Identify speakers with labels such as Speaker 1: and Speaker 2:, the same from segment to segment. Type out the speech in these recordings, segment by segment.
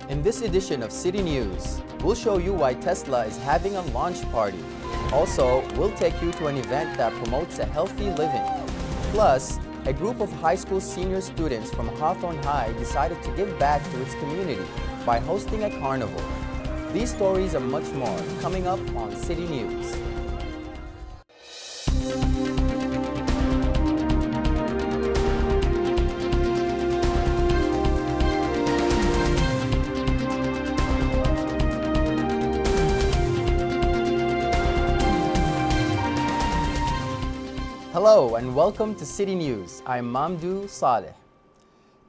Speaker 1: In this edition of City News, we'll show you why Tesla is having a launch party. Also, we'll take you to an event that promotes a healthy living. Plus, a group of high school senior students from Hawthorne High decided to give back to its community by hosting a carnival. These stories and much more coming up on City News. Hello and welcome to City News. I'm Mamdou Saleh.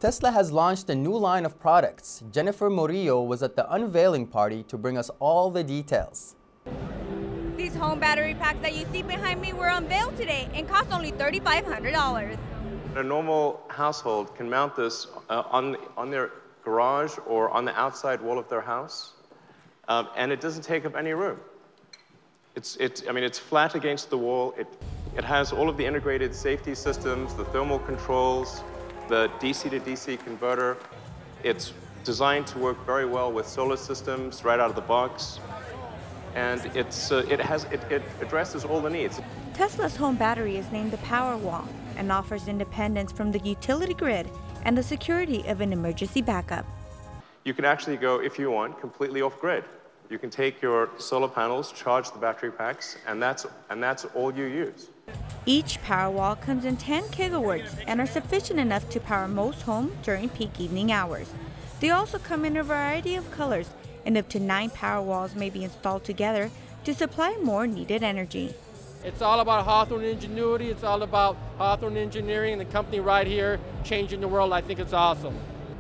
Speaker 1: Tesla has launched a new line of products. Jennifer Murillo was at the unveiling party to bring us all the details.
Speaker 2: These home battery packs that you see behind me were unveiled today and cost only $3,500.
Speaker 3: A normal household can mount this on their garage or on the outside wall of their house, and it doesn't take up any room. It's flat against the wall. It has all of the integrated safety systems, the thermal controls, the DC to DC converter. It's designed to work very well with solar systems right out of the box. And it addresses all the needs.
Speaker 2: Tesla's home battery is named the Powerwall and offers independence from the utility grid and the security of an emergency backup.
Speaker 3: You can actually go, if you want, completely off-grid. You can take your solar panels, charge the battery packs, and that's all you use.
Speaker 2: Each Powerwall comes in 10 kilowatts and are sufficient enough to power most homes during peak evening hours. They also come in a variety of colors, and up to 9 Powerwalls may be installed together to supply more needed energy.
Speaker 4: It's all about Hawthorne ingenuity. It's all about Hawthorne engineering and the company right here changing the world. I think it's awesome.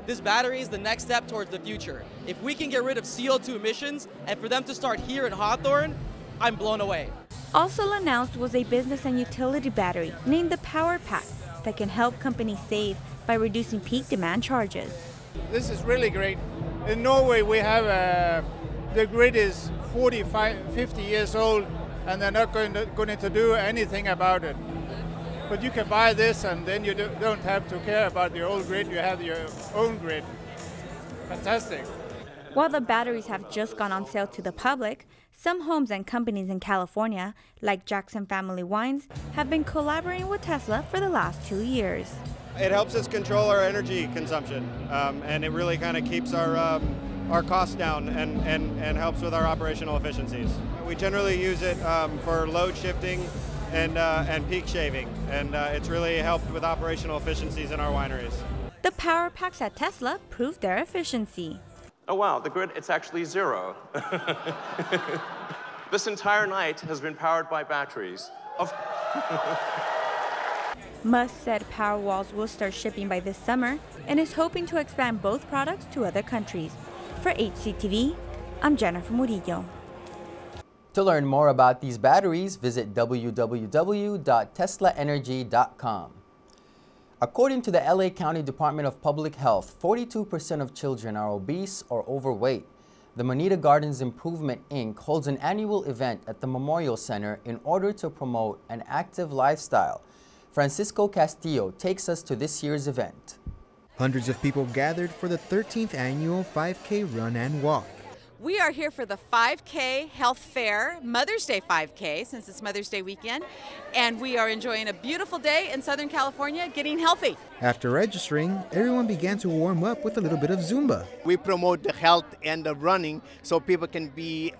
Speaker 5: This battery is the next step towards the future. If we can get rid of CO2 emissions and for them to start here in Hawthorne, I'm blown away.
Speaker 2: Also announced was a business and utility battery named the Power Pack that can help companies save by reducing peak demand charges.
Speaker 6: This is really great. In Norway we have the grid is 50 years old and they're not going to do anything about it. But you can buy this and then you don't have to care about the old grid, you have your own grid. Fantastic.
Speaker 2: While the batteries have just gone on sale to the public, some homes and companies in California, like Jackson Family Wines, have been collaborating with Tesla for the last 2 years.
Speaker 7: It helps us control our energy consumption, and it really kind of keeps our costs down and helps with our operational efficiencies. We generally use it for load shifting and peak shaving, and it's really helped with operational efficiencies in our wineries.
Speaker 2: The power packs at Tesla proved their efficiency.
Speaker 3: Oh wow, the grid, it's actually zero. This entire night has been powered by batteries.
Speaker 2: Musk said Powerwalls will start shipping by this summer and is hoping to expand both products to other countries. For HCTV, I'm Jennifer Murillo.
Speaker 1: To learn more about these batteries, visit www.teslaenergy.com. According to the LA County Department of Public Health, 42% of children are obese or overweight. The Moneta Gardens Improvement, Inc. holds an annual event at the Memorial Center in order to promote an active lifestyle. Francisco Castillo takes us to this year's event.
Speaker 8: Hundreds of people gathered for the 13th annual 5K run and walk.
Speaker 9: We are here for the 5K Health Fair, Mother's Day 5K, since it's Mother's Day weekend, and we are enjoying a beautiful day in Southern California, getting healthy.
Speaker 8: After registering, everyone began to warm up with a little bit of Zumba.
Speaker 10: We promote the health and the running so people can be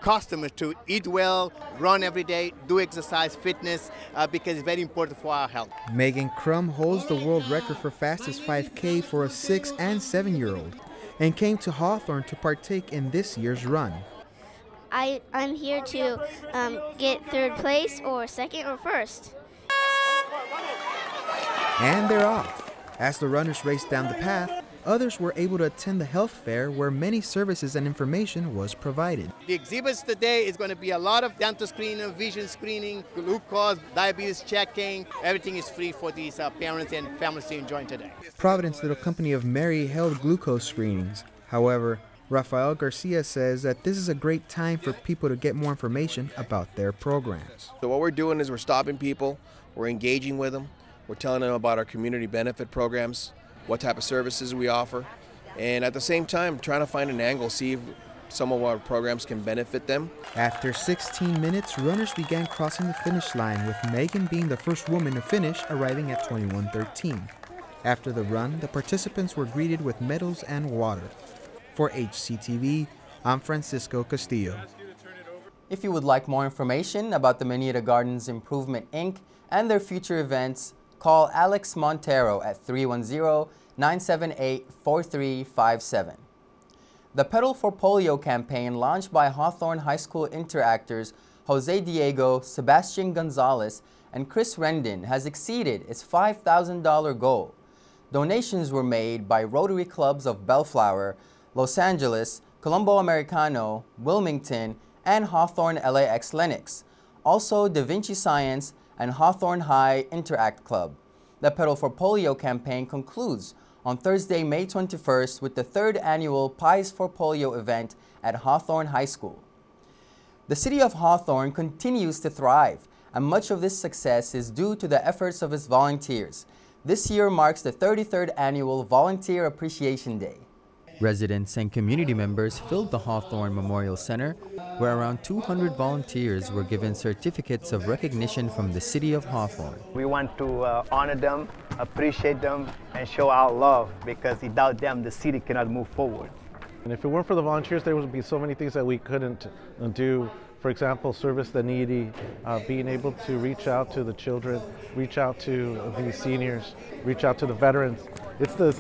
Speaker 10: customers to eat well, run every day, do exercise, fitness, because it's very important for our health.
Speaker 8: Megan Crum holds the world record for fastest 5K for a 6- and 7-year-old. And came to Hawthorne to partake in this year's run.
Speaker 11: I'm here to get 3rd place or 2nd or 1st.
Speaker 8: And they're off. As the runners raced down the path, others were able to attend the health fair where many services and information was provided.
Speaker 10: The exhibits today is going to be a lot of dental screening, vision screening, glucose, diabetes checking. Everything is free for these parents and families to enjoy today.
Speaker 8: Providence Little Company of Mary held glucose screenings. However, Rafael Garcia says that this is a great time for people to get more information about their programs.
Speaker 12: So what we're doing is we're stopping people, we're engaging with them, we're telling them about our community benefit programs, what type of services we offer, and at the same time trying to find an angle, see if some of our programs can benefit them.
Speaker 8: After 16 minutes, runners began crossing the finish line, with Megan being the first woman to finish, arriving at 21:13. After the run, the participants were greeted with medals and water. For HCTV, I'm Francisco Castillo.
Speaker 1: If you would like more information about the Manita Gardens Improvement Inc. and their future events, call Alex Montero at 310-978-4357. The Pedal for Polio campaign, launched by Hawthorne High School interactors Jose Diego, Sebastian Gonzalez, and Chris Rendon, has exceeded its $5,000 goal. Donations were made by Rotary Clubs of Bellflower, Los Angeles, Colombo Americano, Wilmington, and Hawthorne LAX Lennox, also Da Vinci Science and Hawthorne High Interact Club. The Pedal for Polio campaign concludes on Thursday, May 21st with the 3rd annual Pies for Polio event at Hawthorne High School. The city of Hawthorne continues to thrive, and much of this success is due to the efforts of its volunteers. This year marks the 33rd annual Volunteer Appreciation Day. Residents and community members filled the Hawthorne Memorial Center, where around 200 volunteers were given certificates of recognition from the city of Hawthorne.
Speaker 13: We want to honor them, appreciate them, and show our love, because without them, the city cannot move forward.
Speaker 14: And if it weren't for the volunteers, there would be so many things that we couldn't do. For example, service the needy, being able to reach out to the children, reach out to the seniors, reach out to the veterans. It's the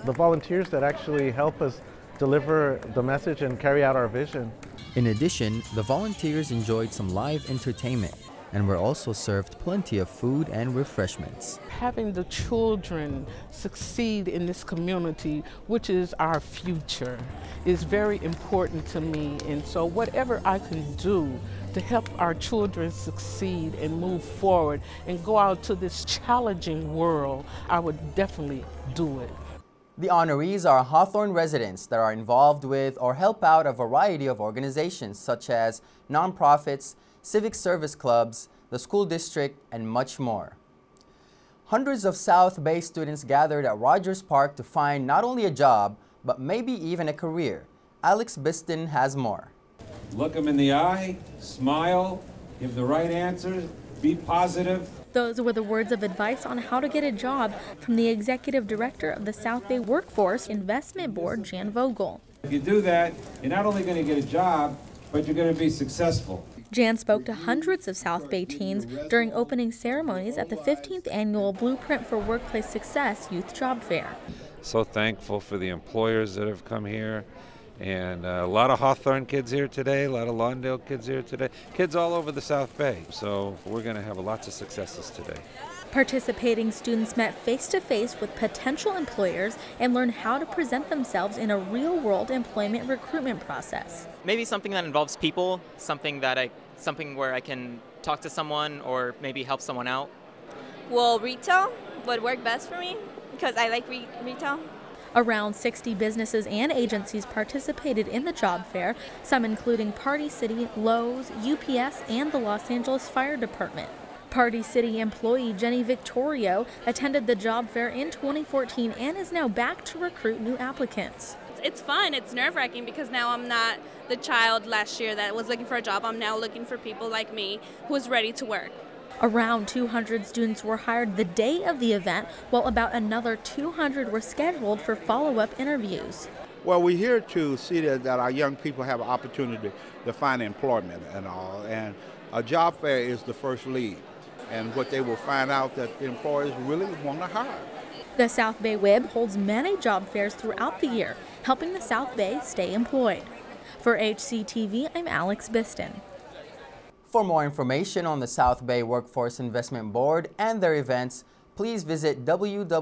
Speaker 14: volunteers that actually help us deliver the message and carry out our vision.
Speaker 1: In addition, the volunteers enjoyed some live entertainment and were also served plenty of food and refreshments.
Speaker 15: Having the children succeed in this community, which is our future, is very important to me. And so whatever I can do to help our children succeed and move forward and go out to this challenging world, I would definitely do it.
Speaker 1: The honorees are Hawthorne residents that are involved with or help out a variety of organizations such as nonprofits, civic service clubs, the school district, and much more. Hundreds of South Bay students gathered at Rogers Park to find not only a job, but maybe even a career. Alex Biston has more.
Speaker 16: Look them in the eye, smile, give the right answers, be positive.
Speaker 17: Those were the words of advice on how to get a job from the executive director of the South Bay Workforce Investment Board, Jan Vogel.
Speaker 16: If you do that, you're not only going to get a job, but you're going to be successful.
Speaker 17: Jan spoke to hundreds of South Bay teens during opening ceremonies at the 15th annual Blueprint for Workplace Success Youth Job Fair.
Speaker 18: So thankful for the employers that have come here, and a lot of Hawthorne kids here today, a lot of Lawndale kids here today, kids all over the South Bay. So we're going to have lots of successes today.
Speaker 17: Participating students met face-to-face with potential employers and learned how to present themselves in a real-world employment recruitment process.
Speaker 19: Maybe something that involves people, something where I can talk to someone or maybe help someone out.
Speaker 20: Well, retail would work best for me because I like retail.
Speaker 17: Around 60 businesses and agencies participated in the job fair, some including Party City, Lowe's, UPS, and the Los Angeles Fire Department. Party City employee Jenny Victorio attended the job fair in 2014 and is now back to recruit new applicants.
Speaker 21: It's fun. It's nerve-wracking because now I'm not the child last year that was looking for a job. I'm now looking for people like me who is ready to work.
Speaker 17: Around 200 students were hired the day of the event, while about another 200 were scheduled for follow-up interviews.
Speaker 22: Well, we're here to see that our young people have an opportunity to find employment and all, and a job fair is the first lead. And what they will find out that the employers really want to hire.
Speaker 17: The South Bay Web holds many job fairs throughout the year, helping the South Bay stay employed. For HCTV, I'm Alex Biston.
Speaker 1: For more information on the South Bay Workforce Investment Board and their events, please visit www.sbwib.org.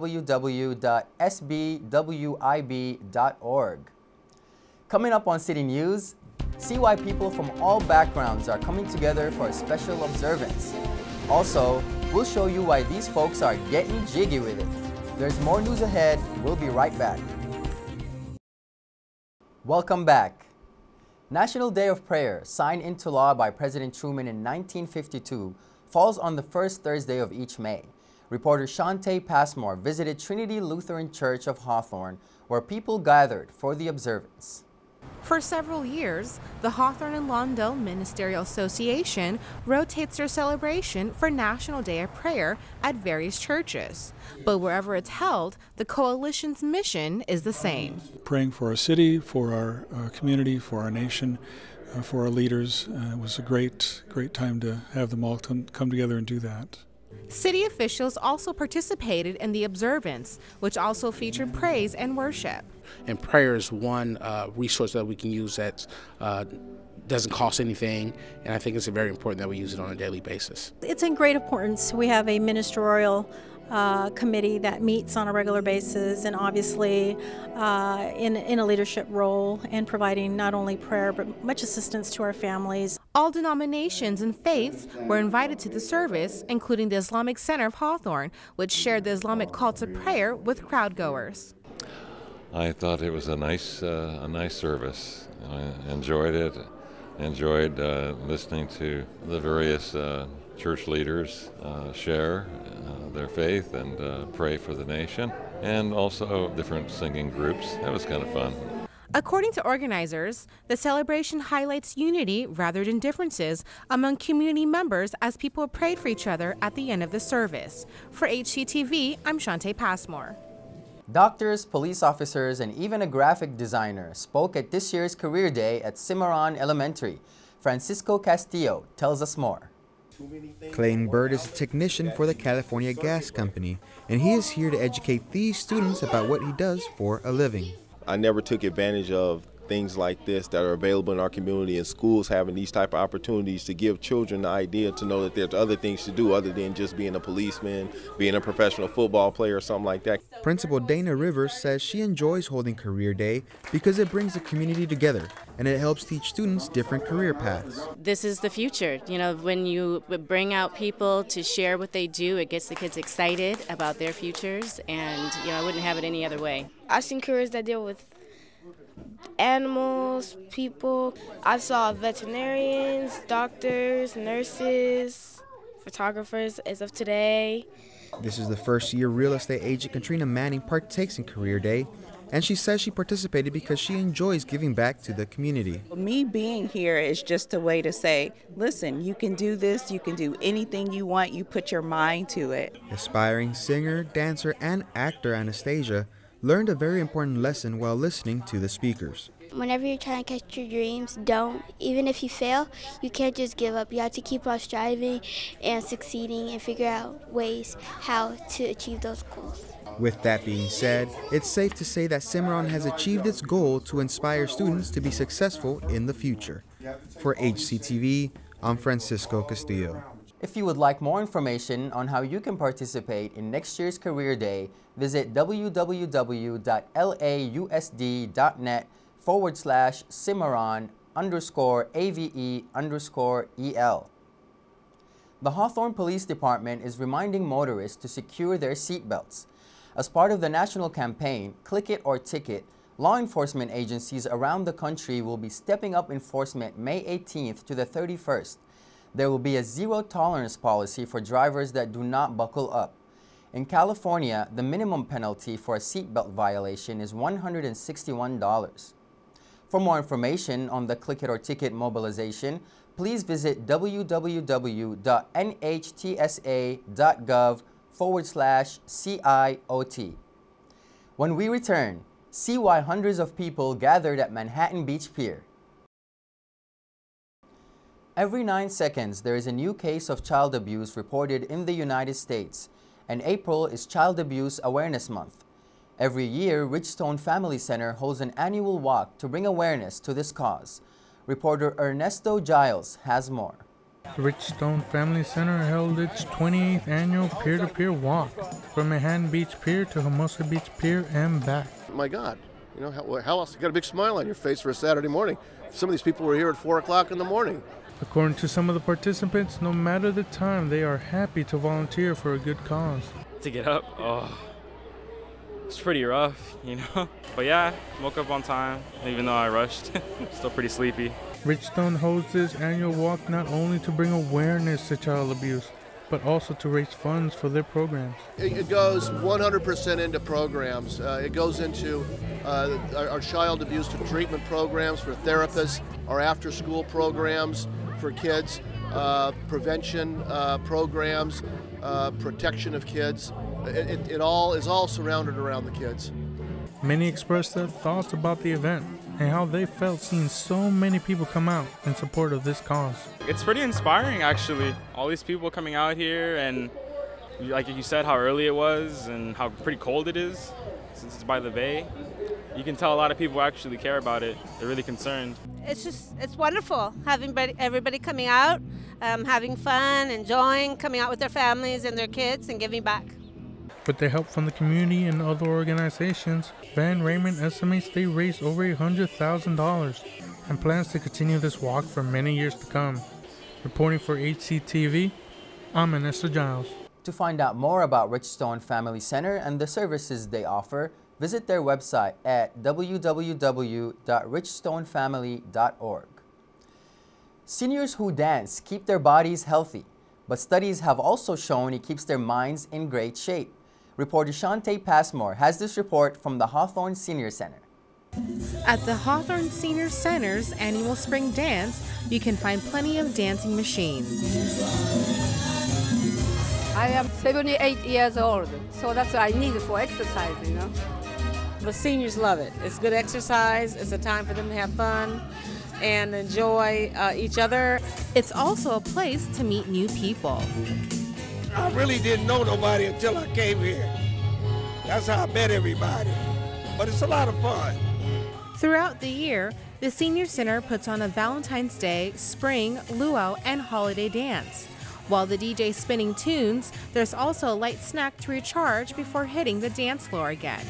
Speaker 1: Coming up on City News, see why people from all backgrounds are coming together for a special observance. Also, we'll show you why these folks are getting jiggy with it. There's more news ahead. We'll be right back. Welcome back. National Day of Prayer, signed into law by President Truman in 1952, falls on the first Thursday of each May. Reporter Shantae Passmore visited Trinity Lutheran Church of Hawthorne, where people gathered for the observance.
Speaker 4: For several years, the Hawthorne and Lawndale Ministerial Association rotates their celebration for National Day of Prayer at various churches. But wherever it's held, the coalition's mission is the same.
Speaker 5: Praying for our city, for our community, for our nation, for our leaders. It was a great time to have them all come together and do that.
Speaker 4: City officials also participated in the observance, which also featured praise and worship.
Speaker 23: And prayer is one resource that we can use that doesn't cost anything, and I think it's very important that we use it on a daily basis.
Speaker 24: It's in great importance. We have a ministerial committee that meets on a regular basis, and obviously in a leadership role and providing not only prayer but much assistance to our families.
Speaker 4: All denominations and faiths were invited to the service, including the Islamic Center of Hawthorne, which shared the Islamic call to prayer with crowdgoers.
Speaker 25: I thought it was a nice service. I enjoyed it. Enjoyed listening to the various church leaders share their faith and pray for the nation, and also different singing groups. That was kind of fun.
Speaker 4: According to organizers, the celebration highlights unity rather than differences among community members as people prayed for each other at the end of the service. For HCTV, I'm Shantae Passmore.
Speaker 1: Doctors, police officers, and even a graphic designer spoke at this year's Career Day at Cimarron Elementary. Francisco Castillo tells us more.
Speaker 8: Clayton Bird is a technician for the California Gas Company, and he is here to educate these students about what he does for a living.
Speaker 26: I never took advantage of things like this that are available in our community, and schools having these type of opportunities to give children the idea to know that there's other things to do other than just being a policeman, being a professional football player or something like that.
Speaker 8: Principal Dana Rivers says she enjoys holding Career Day because it brings the community together and it helps teach students different career paths.
Speaker 27: This is the future. You know, when you bring out people to share what they do, it gets the kids excited about their futures, and I wouldn't have it any other way.
Speaker 28: I've seen careers that deal with animals, people. I saw veterinarians, doctors, nurses, photographers as of today.
Speaker 8: This is the first year real estate agent Katrina Manning partakes in Career Day, and she says she participated because she enjoys giving back to the community.
Speaker 29: Me being here is just a way to say, listen, you can do this, you can do anything you want, you put your mind to it.
Speaker 8: Aspiring singer, dancer, and actor Anastasia learned a very important lesson while listening to the speakers.
Speaker 11: Whenever you're trying to catch your dreams, don't. Even if you fail, you can't just give up. You have to keep on striving and succeeding and figure out ways how to achieve those goals.
Speaker 8: With that being said, it's safe to say that Cimarron has achieved its goal to inspire students to be successful in the future. For HCTV, I'm Francisco Castillo.
Speaker 1: If you would like more information on how you can participate in next year's Career Day, visit www.lausd.net/Cimarron_AVE_EL. The Hawthorne Police Department is reminding motorists to secure their seatbelts. As part of the national campaign, Click It or Ticket, law enforcement agencies around the country will be stepping up enforcement May 18th to the 31st. There will be a zero-tolerance policy for drivers that do not buckle up. In California, the minimum penalty for a seatbelt violation is $161. For more information on the Click It or Ticket mobilization, please visit www.nhtsa.gov/CIOT. When we return, see why hundreds of people gathered at Manhattan Beach Pier. Every 9 seconds, there is a new case of child abuse reported in the United States, and April is Child Abuse Awareness Month. Every year, Richstone Family Center holds an annual walk to bring awareness to this cause. Reporter Ernesto Giles has more.
Speaker 30: The Richstone Family Center held its 28th annual peer-to-peer walk from Manhattan Beach Pier to Hermosa Beach Pier and back.
Speaker 31: My God, how else? You got a big smile on your face for a Saturday morning. Some of these people were here at 4 o'clock in the morning.
Speaker 30: According to some of the participants, no matter the time, they are happy to volunteer for a good cause.
Speaker 32: To get up, it's pretty rough, But yeah, woke up on time, even though I rushed. Still pretty sleepy.
Speaker 30: Richstone holds this annual walk not only to bring awareness to child abuse, but also to raise funds for their programs.
Speaker 31: It goes 100% into programs. It goes into our child abuse and treatment programs for therapists, our after-school programs for kids, prevention programs, protection of kids. It all is all surrounded around the kids.
Speaker 30: Many expressed their thoughts about the event and how they felt seeing so many people come out in support of this cause.
Speaker 32: It's pretty inspiring, actually. All these people coming out here, and like you said, how early it was and how pretty cold it is since it's by the bay. You can tell a lot of people actually care about it. They're really concerned.
Speaker 2: It's wonderful having everybody coming out, having fun, enjoying, coming out with their families and their kids and giving back.
Speaker 30: With the help from the community and other organizations, Van Raymond estimates they raised over $100,000 and plans to continue this walk for many years to come. Reporting for HCTV, I'm Ernesto Giles.
Speaker 1: To find out more about Richstone Family Center and the services they offer, visit their website at www.richstonefamily.org. Seniors who dance keep their bodies healthy, but studies have also shown it keeps their minds in great shape. Reporter Shantae Passmore has this report from the Hawthorne Senior Center.
Speaker 4: At the Hawthorne Senior Center's annual spring dance, you can find plenty of dancing machines.
Speaker 3: I am 78 years old, so that's what I need for exercise, you know.
Speaker 6: The seniors love it. It's good exercise. It's a time for them to have fun and enjoy each other.
Speaker 4: It's also a place to meet new people.
Speaker 7: I really didn't know nobody until I came here. That's how I met everybody. But it's a lot of fun.
Speaker 4: Throughout the year, the Senior Center puts on a Valentine's Day, spring, luau, and holiday dance. While the DJ's spinning tunes, there's also a light snack to recharge before hitting the dance floor again.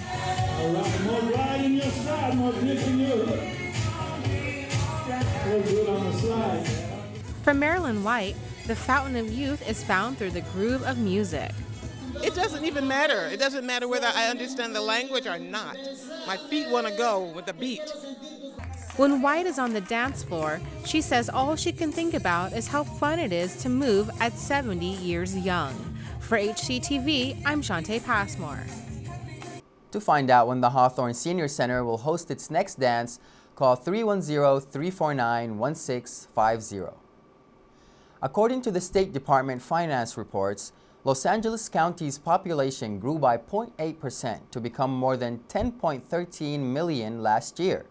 Speaker 9: All right, more ride in your stride, more grip in your hip. Real good on the slide.
Speaker 4: From Marilyn White, the fountain of youth is found through the groove of music.
Speaker 10: It doesn't even matter. It doesn't matter whether I understand the language or not. My feet want to go with the beat.
Speaker 4: When White is on the dance floor, she says all she can think about is how fun it is to move at 70 years young. For HCTV, I'm Shantae Passmore.
Speaker 1: To find out when the Hawthorne Senior Center will host its next dance, call 310-349-1650. According to the State Department finance reports, Los Angeles County's population grew by 0.8% to become more than 10.13 million last year.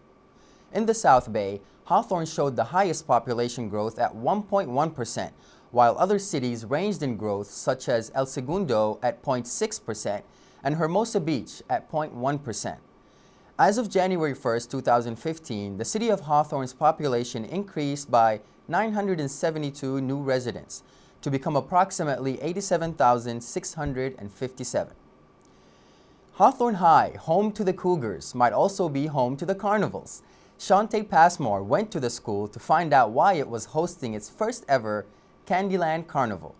Speaker 1: In the South Bay, Hawthorne showed the highest population growth at 1.1%, while other cities ranged in growth such as El Segundo at 0.6% and Hermosa Beach at 0.1%. As of January 1, 2015, the city of Hawthorne's population increased by 972 new residents to become approximately 87,657. Hawthorne High, home to the Cougars, might also be home to the Carnivals. Shantae Passmore went to the school to find out why it was hosting its first ever Candyland Carnival.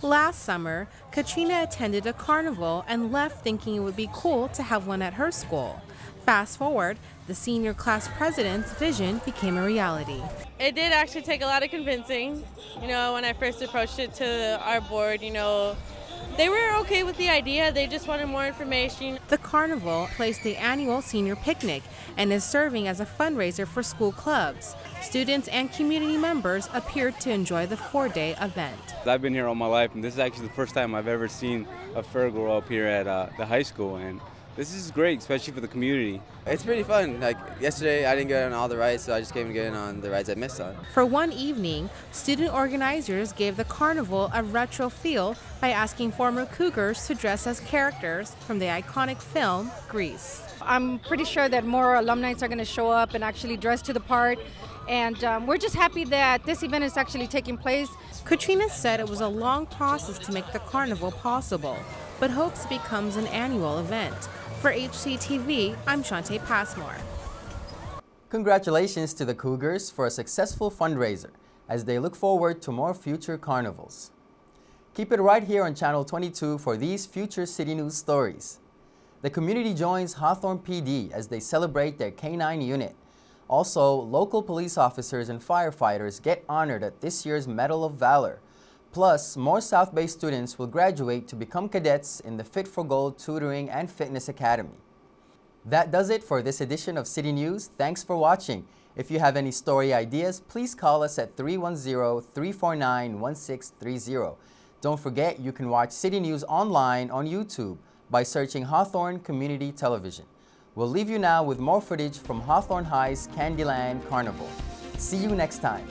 Speaker 4: Last summer, Katrina attended a carnival and left thinking it would be cool to have one at her school. Fast forward, the senior class president's vision became a reality.
Speaker 21: It did actually take a lot of convincing. You know, when I first approached it to our board, you know, they were okay with the idea. They just wanted more information.
Speaker 4: The carnival placed the annual senior picnic and is serving as a fundraiser for school clubs. Students and community members appeared to enjoy the 4-day event.
Speaker 12: I've been here all my life, and this is actually the first time I've ever seen a fair go up here at the high school, and this is great, especially for the community.
Speaker 13: It's pretty fun. Like yesterday, I didn't get on all the rides, so I just came to get in on the rides I missed on.
Speaker 4: For one evening, student organizers gave the carnival a retro feel by asking former Cougars to dress as characters from the iconic film Grease.
Speaker 14: I'm pretty sure that more alumni are going to show up and actually dress to the part. And we're just happy that this event is actually taking place.
Speaker 4: Katrina said it was a long process to make the carnival possible, but hopes it becomes an annual event. For HCTV, I'm Shantae Passmore.
Speaker 1: Congratulations to the Cougars for a successful fundraiser as they look forward to more future carnivals. Keep it right here on Channel 22 for these future city news stories. The community joins Hawthorne PD as they celebrate their K-9 unit. Also, local police officers and firefighters get honored at this year's Medal of Valor. Plus, more South Bay students will graduate to become cadets in the Fit for Gold Tutoring and Fitness Academy. That does it for this edition of City News. Thanks for watching. If you have any story ideas, please call us at 310-349-1630. Don't forget, you can watch City News online on YouTube by searching Hawthorne Community Television. We'll leave you now with more footage from Hawthorne High's Candyland Carnival. See you next time.